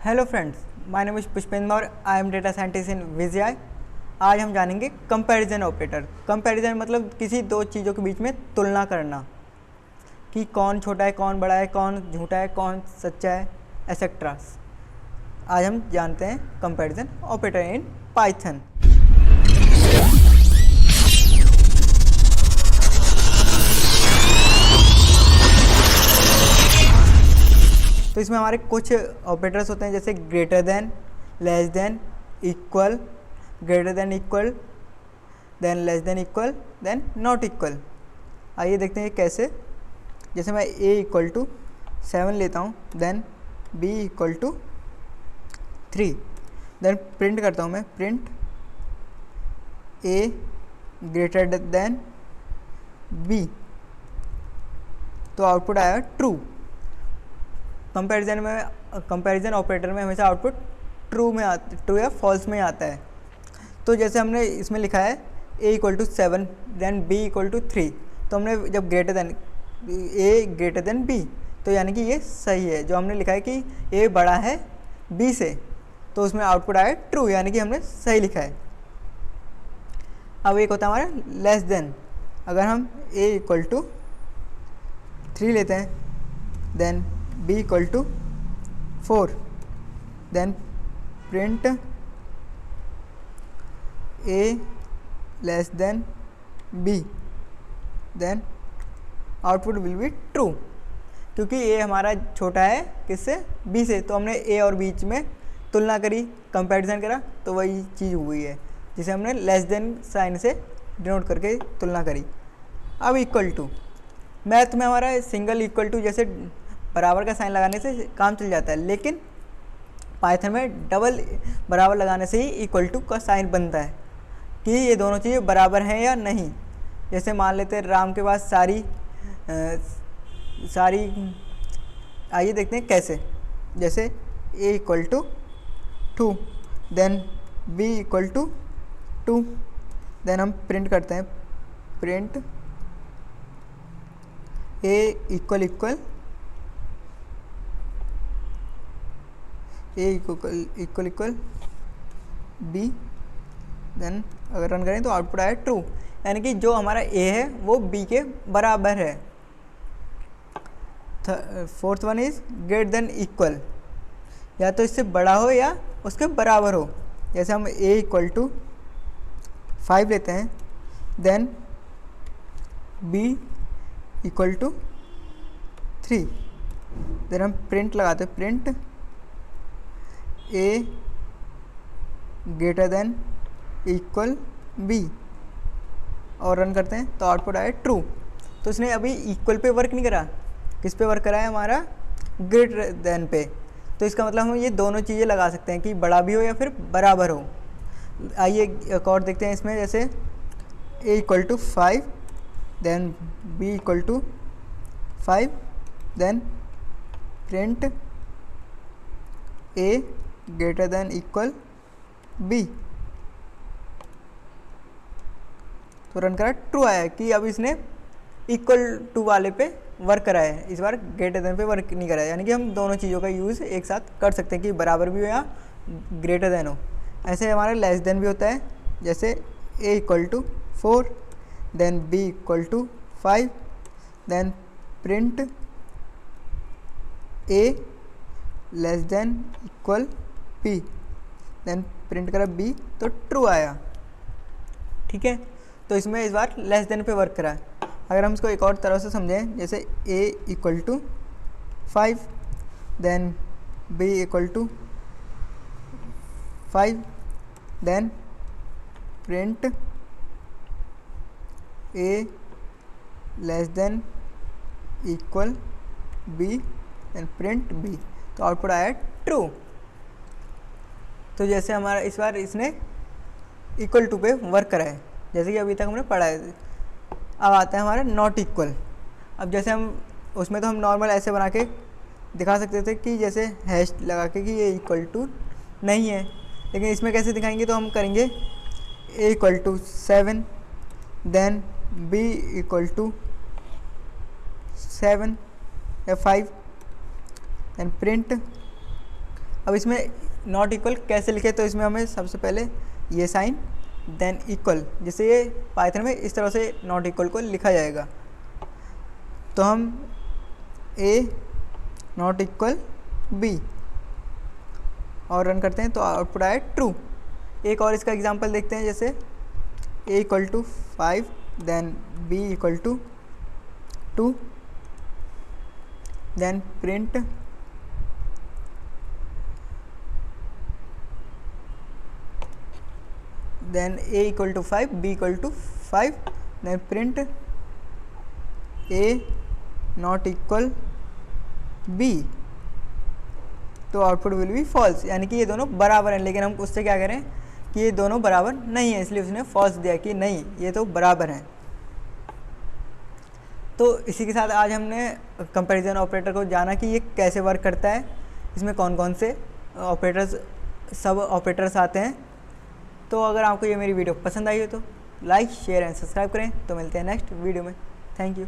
Hello friends, my name is Pushpendra और I am data scientist in Vijay. आज हम जानेंगे कंपैरिजन ऑपरेटर। कंपैरिजन मतलब किसी दो चीज़ों के बीच में तुलना करना कि कौन छोटा है, कौन बड़ा है, कौन झूठा है, कौन सच्चा है, एसेट्रा। आज हम जानते हैं कंपैरिजन ऑपरेटर इन पाइथन। तो इसमें हमारे कुछ ऑपरेटर्स होते हैं जैसे greater than, less than, equal, greater than equal, then less than equal, then not equal. आइए देखते हैं कैसे। जैसे मैं a इक्वल टू 7 लेता हूँ, then b equal to 3, then print करता हूँ मैं, print a greater than b, तो आउटपुट आया ट्रू। कंपैरिजन ऑपरेटर में हमेशा आउटपुट ट्रू या फॉल्स में आता है। तो जैसे हमने इसमें लिखा है a equal to 7 then b equal to 3, तो हमने जब greater than a greater than b, तो यानी कि ये सही है। जो हमने लिखा है कि a बड़ा है b से, तो उसमें आउटपुट आया ट्रू, यानी कि हमने सही लिखा है। अब एक होता है हमारा लेस देन। अगर हम a इक्वल टू 3 लेते हैं, then b equal to 4, then print a less than b, then output will be true, क्योंकि a हमारा छोटा है किससे, b से। तो हमने a और बीच में तुलना करी, कंपैरिजन करा, तो वही चीज़ हुई है जिसे हमने लेस देन साइन से डिनोट करके तुलना करी। अब इक्वल टू, मैथ में हमारा सिंगल इक्वल टू जैसे बराबर का साइन लगाने से काम चल जाता है, लेकिन पाइथन में डबल बराबर लगाने से ही इक्वल टू का साइन बनता है कि ये दोनों चीज़ें बराबर हैं या नहीं। जैसे मान लेते हैं राम के पास सारी आइए देखते हैं कैसे। जैसे a equal to 2, then b equal to 2, then हम प्रिंट करते हैं, print a equal equal a equal equal b, then अगर रन करें तो आउटपुट आया ट्रू, यानी कि जो हमारा a है वो b के बराबर है। Fourth one is greater than equal, या तो इससे बड़ा हो या उसके बराबर हो। जैसे हम a इक्वल टू 5 लेते हैं, then b equal to 3, then हम प्रिंट लगाते हैं, print a greater than equal b, और रन करते हैं तो आउटपुट आया ट्रू। तो इसने अभी इक्वल पे वर्क नहीं करा, किस पे वर्क करा है, हमारा ग्रेटर देन पे। तो इसका मतलब हम ये दोनों चीज़ें लगा सकते हैं कि बड़ा भी हो या फिर बराबर हो। आइए एक और देखते हैं इसमें। जैसे a equal to 5, then b equal to 5, then print a greater than equal b, तो रन करा ट्रू आया कि अब इसने इक्वल टू वाले पे वर्क करा है, इस बार ग्रेटर देन पे वर्क नहीं करा है। यानी कि हम दोनों चीज़ों का यूज़ एक साथ कर सकते हैं कि बराबर भी हो या ग्रेटर देन हो। ऐसे हमारा लेस देन भी होता है, जैसे a equal to 4, then b equal to 5, then print a less than equal b, then print करा b, तो ट्रू आया। ठीक है, तो इसमें इस बार लेस देन पे वर्क करा है। अगर हम इसको एक और तरह से समझें, जैसे a equal to 5, then b equal to 5, then print a less than equal b, then print b, तो आउटपुट आया ट्रू। तो जैसे हमारा इस बार इसने इक्वल टू पे वर्क करा है, जैसे कि अभी तक हमने पढ़ा है। अब आता है हमारा नॉट इक्वल। अब जैसे हम उसमें तो हम नॉर्मल ऐसे बना के दिखा सकते थे कि जैसे हैश लगा के कि ये इक्वल टू नहीं है, लेकिन इसमें कैसे दिखाएंगे, तो हम करेंगे a equal to 7, then b equal to 7 या 5, एंड प्रिंट अब इसमें नॉट इक्वल कैसे लिखे, तो इसमें हमें सबसे पहले ये साइन देन इक्वल, जैसे ये पाइथन में इस तरह से नॉट इक्वल को लिखा जाएगा। तो हम ए नॉट इक्वल बी और रन करते हैं तो आउटपुट आया ट्रू। एक और इसका एग्जांपल देखते हैं, जैसे a equal to 5 then b equal to 2 then print then a equal to 5 b equal to 5 then print a not equal b, तो आउटपुट विल बी फॉल्स, यानी कि ये दोनों बराबर हैं। लेकिन हम उससे क्या करें कि ये दोनों बराबर नहीं है, इसलिए उसने फॉल्स दिया कि नहीं ये तो बराबर हैं। तो इसी के साथ आज हमने कंपैरिजन ऑपरेटर को जाना कि ये कैसे वर्क करता है, इसमें कौन कौन से ऑपरेटर्स सब ऑपरेटर्स आते हैं। तो अगर आपको ये मेरी वीडियो पसंद आई हो तो लाइक शेयर एंड सब्सक्राइब करें। तो मिलते हैं नेक्स्ट वीडियो में। Thank you.